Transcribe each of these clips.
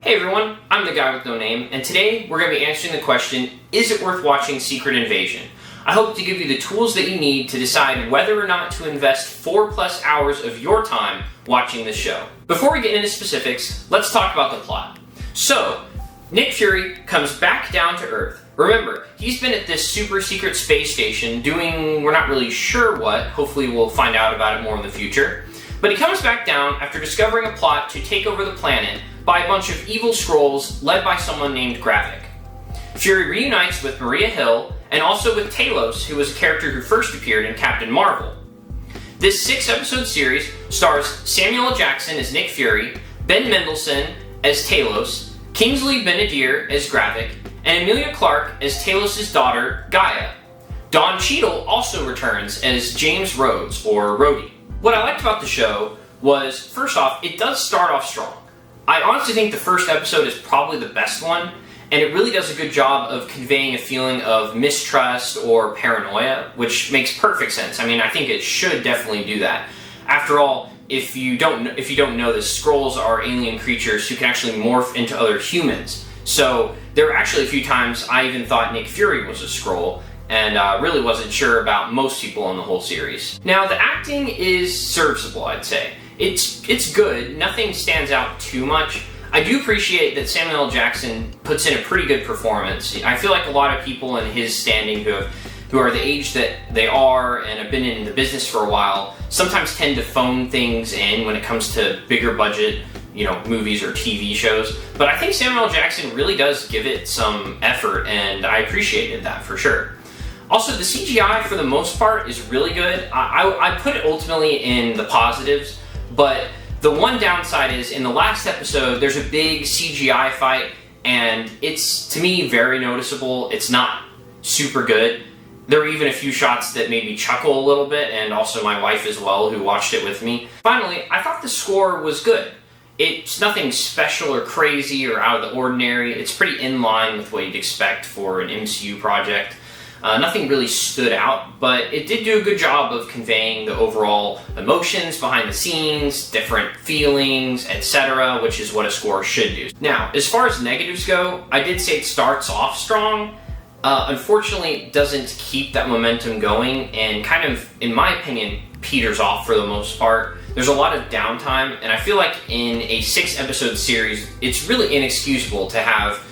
Hey everyone, I'm the guy with no name, and today we're going to be answering the question, is it worth watching Secret Invasion? I hope to give you the tools that you need to decide whether or not to invest 4+ hours of your time watching this show. Before we get into specifics, let's talk about the plot. So, Nick Fury comes back down to Earth. Remember, he's been at this super secret space station doing we're not really sure what, hopefully we'll find out about it more in the future. But he comes back down after discovering a plot to take over the planet by a bunch of evil Skrulls led by someone named Gravik. Fury reunites with Maria Hill and also with Talos, who was a character who first appeared in Captain Marvel. This 6-episode series stars Samuel L. Jackson as Nick Fury, Ben Mendelsohn as Talos, Kingsley Ben-Adir as Gravik, and Emilia Clarke as Talos' daughter, Gaia. Don Cheadle also returns as James Rhodes, or Rhodey. What I liked about the show was, first off, it does start off strong. I honestly think the first episode is probably the best one, and it really does a good job of conveying a feeling of mistrust or paranoia, which makes perfect sense. I mean, I think it should definitely do that. After all, if you don't know this, Skrulls are alien creatures who can actually morph into other humans. So there were actually a few times I even thought Nick Fury was a Skrull, and really wasn't sure about most people in the whole series. Now, the acting is serviceable, I'd say. It's good, nothing stands out too much. I do appreciate that Samuel L. Jackson puts in a pretty good performance. I feel like a lot of people in his standing who are the age that they are and have been in the business for a while sometimes tend to phone things in when it comes to bigger budget, movies or TV shows. But I think Samuel L. Jackson really does give it some effort, and I appreciated that for sure. Also, the CGI for the most part is really good. I put it ultimately in the positives, but the one downside is in the last episode there's a big CGI fight, and it's, to me, very noticeable. It's not super good. There were even a few shots that made me chuckle a little bit, and also my wife as well, who watched it with me. Finally, I thought the score was good. It's nothing special or crazy or out of the ordinary. It's pretty in line with what you'd expect for an MCU project. Nothing really stood out, but it did do a good job of conveying the overall emotions behind the scenes, different feelings, etc., which is what a score should do. Now, as far as negatives go, I did say it starts off strong. Unfortunately, it doesn't keep that momentum going, and kind of, in my opinion, peters off for the most part. There's a lot of downtime, and I feel like in a 6-episode series, it's really inexcusable to have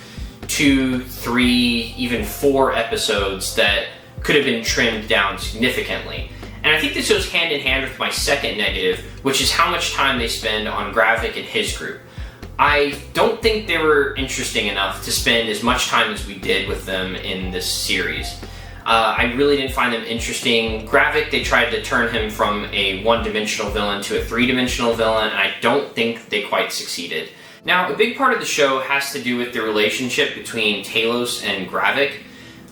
2, 3, even 4 episodes that could have been trimmed down significantly. And I think this goes hand in hand with my second negative, which is how much time they spend on Gravik and his group. I don't think they were interesting enough to spend as much time as we did with them in this series. I really didn't find them interesting. Gravik, they tried to turn him from a one-dimensional villain to a 3-dimensional villain, and I don't think they quite succeeded. Now, a big part of the show has to do with the relationship between Talos and Gravik.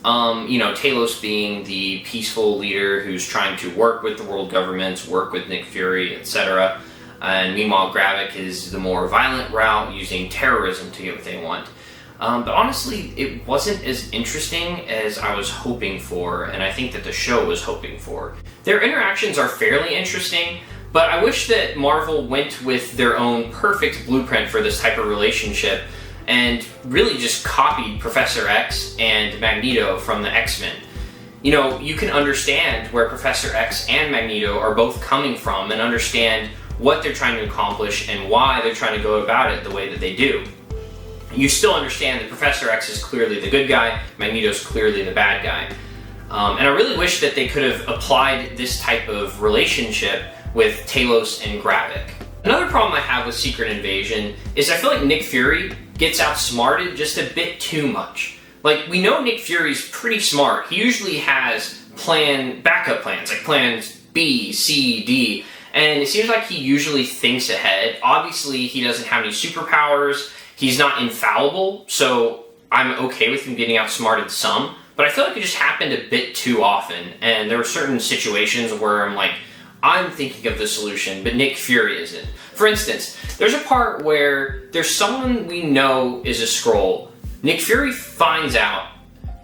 Talos being the peaceful leader who's trying to work with the world governments, work with Nick Fury, etc. And meanwhile, Gravik is the more violent route, using terrorism to get what they want. But honestly, it wasn't as interesting as I was hoping for, and I think that the show was hoping for. Their interactions are fairly interesting, but I wish that Marvel went with their own perfect blueprint for this type of relationship and really just copied Professor X and Magneto from the X-Men. You can understand where Professor X and Magneto are both coming from and understand what they're trying to accomplish and why they're trying to go about it the way that they do. You still understand that Professor X is clearly the good guy, Magneto's clearly the bad guy. And I really wish that they could have applied this type of relationship with Talos and Gravik. Another problem I have with Secret Invasion is I feel like Nick Fury gets outsmarted just a bit too much. Like, we know Nick Fury's pretty smart. He usually has backup plans, like plans B, C, D, and it seems like he usually thinks ahead. Obviously, he doesn't have any superpowers. He's not infallible, so I'm okay with him getting outsmarted some, but I feel like it just happened a bit too often, and there were certain situations where I'm thinking of the solution, but Nick Fury isn't. For instance, there's a part where there's someone we know is a Skrull. Nick Fury finds out,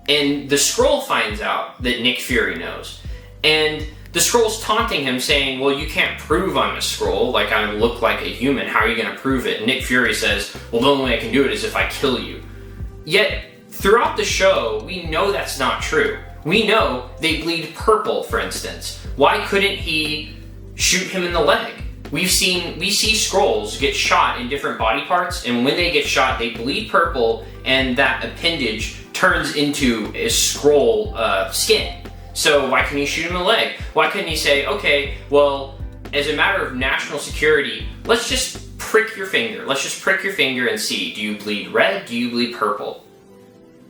and the Skrull finds out that Nick Fury knows. And The Skrull's taunting him, saying, well, you can't prove I'm a Skrull, like I look like a human, how are you going to prove it? And Nick Fury says, well, the only way I can do it is if I kill you. Yet, throughout the show, we know that's not true. We know they bleed purple, for instance. Why couldn't he shoot him in the leg? We see Skrulls get shot in different body parts, and when they get shot, they bleed purple, and that appendage turns into a Skrull skin. So why couldn't he shoot him in the leg? Why couldn't he say, okay, well, as a matter of national security, let's just prick your finger. Let's just prick your finger and see, do you bleed red? Do you bleed purple?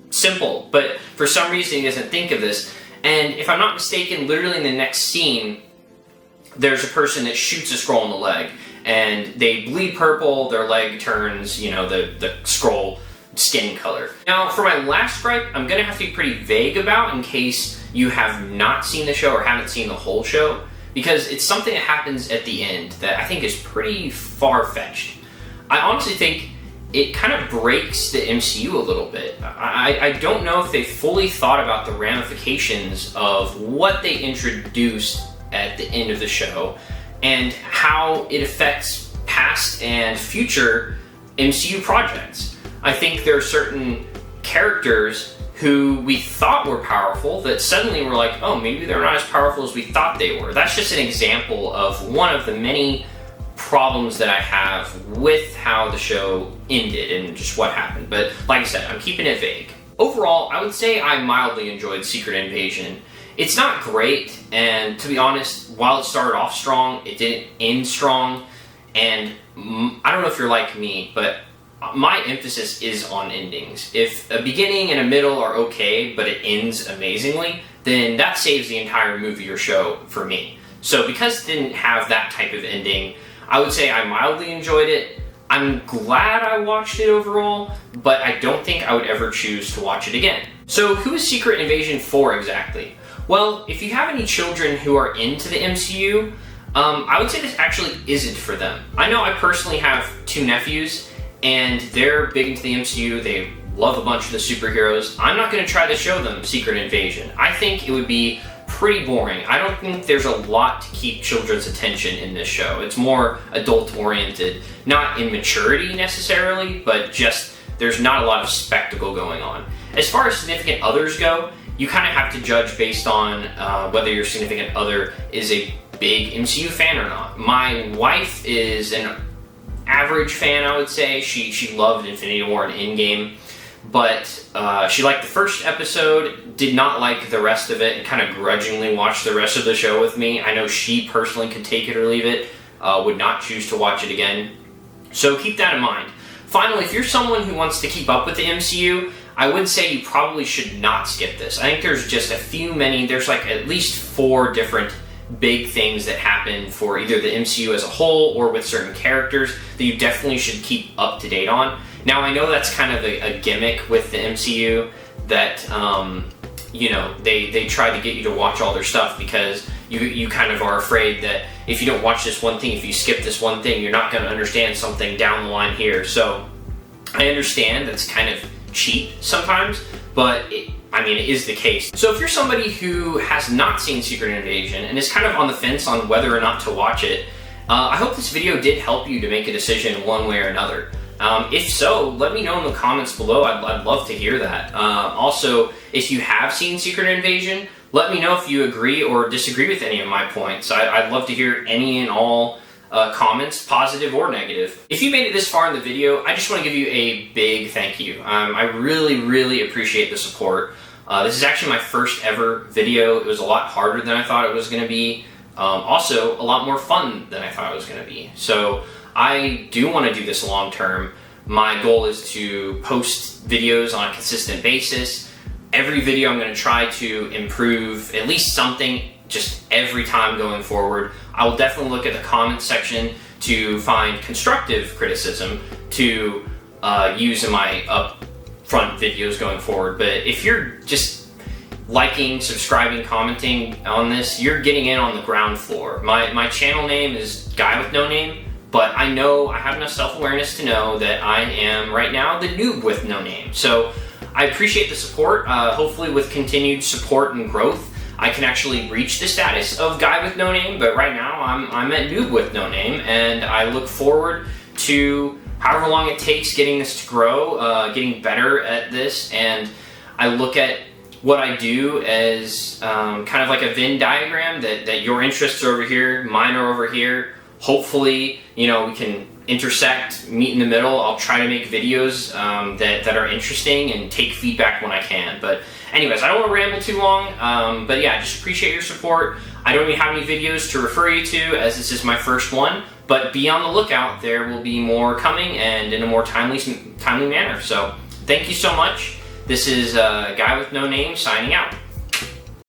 Simple, but for some reason he doesn't think of this. And if I'm not mistaken, literally in the next scene, there's a person that shoots a Skrull in the leg, and they bleed purple, their leg turns, you know, the Skrull skin color. Now, for my last gripe, I'm gonna have to be pretty vague about in case you have not seen the show or haven't seen the whole show, because it's something that happens at the end that I think is pretty far-fetched. I honestly think it kind of breaks the MCU a little bit. I don't know if they fully thought about the ramifications of what they introduced at the end of the show and how it affects past and future MCU projects. I think there are certain characters who we thought were powerful that suddenly were like, oh, maybe they're not as powerful as we thought they were. That's just an example of one of the many problems that I have with how the show ended and just what happened. But like I said, I'm keeping it vague. Overall, I would say I mildly enjoyed Secret Invasion. It's not great, and to be honest, while it started off strong, it didn't end strong. And I don't know if you're like me, but my emphasis is on endings. If a beginning and a middle are okay, but it ends amazingly, then that saves the entire movie or show for me. So because it didn't have that type of ending, I would say I mildly enjoyed it. I'm glad I watched it overall, but I don't think I would ever choose to watch it again. So who is Secret Invasion for exactly? Well, if you have any children who are into the MCU, I would say this actually isn't for them. I know I personally have 2 nephews, and they're big into the MCU. They love a bunch of the superheroes. I'm not going to try to show them Secret Invasion. I think it would be pretty boring. I don't think there's a lot to keep children's attention in this show. It's more adult-oriented, not in maturity necessarily, but just there's not a lot of spectacle going on. As far as significant others go, you kind of have to judge based on whether your significant other is a big MCU fan or not. My wife is an average fan, I would say. She loved Infinity War and Endgame, but she liked the first episode, did not like the rest of it, and kind of grudgingly watched the rest of the show with me. I know she personally could take it or leave it, would not choose to watch it again. So keep that in mind. Finally, if you're someone who wants to keep up with the MCU, I would say you probably should not skip this. I think there's just there's like at least 4 different big things that happen for either the MCU as a whole or with certain characters that you definitely should keep up to date on. Now, I know that's kind of a gimmick with the MCU that, you know, they try to get you to watch all their stuff because you kind of are afraid that if you don't watch this one thing, if you skip this one thing, you're not going to understand something down the line here. So I understand that's kind of cheap sometimes, but it is the case. So if you're somebody who has not seen Secret Invasion and is kind of on the fence on whether or not to watch it, I hope this video did help you to make a decision one way or another. If so, let me know in the comments below. I'd love to hear that. Also, if you have seen Secret Invasion, let me know if you agree or disagree with any of my points. I'd love to hear any and all comments, positive or negative. If you made it this far in the video, I just want to give you a big thank you. I really, really appreciate the support. This is actually my first ever video. It was a lot harder than I thought it was going to be. Also, a lot more fun than I thought it was going to be. So I do want to do this long term. My goal is to post videos on a consistent basis. Every video I'm going to try to improve at least something just every time going forward. I will definitely look at the comments section to find constructive criticism to use in my upfront videos going forward. But if you're just liking, subscribing, commenting on this, you're getting in on the ground floor. My channel name is Guy with No Name, but I know I have enough self-awareness to know that I am right now the noob with no name. So I appreciate the support. Hopefully with continued support and growth, I can actually reach the status of guy with no name, but right now I'm at noob with no name, and I look forward to however long it takes getting this to grow, getting better at this, and I look at what I do as kind of like a Venn diagram, that your interests are over here, mine are over here. Hopefully, we can intersect, meet in the middle. I'll try to make videos that are interesting and take feedback when I can. But anyways, I don't want to ramble too long, but yeah, just appreciate your support. I don't even have any videos to refer you to, as this is my first one, but be on the lookout. There will be more coming, and in a more timely manner. So thank you so much. This is Guy with No Name signing out.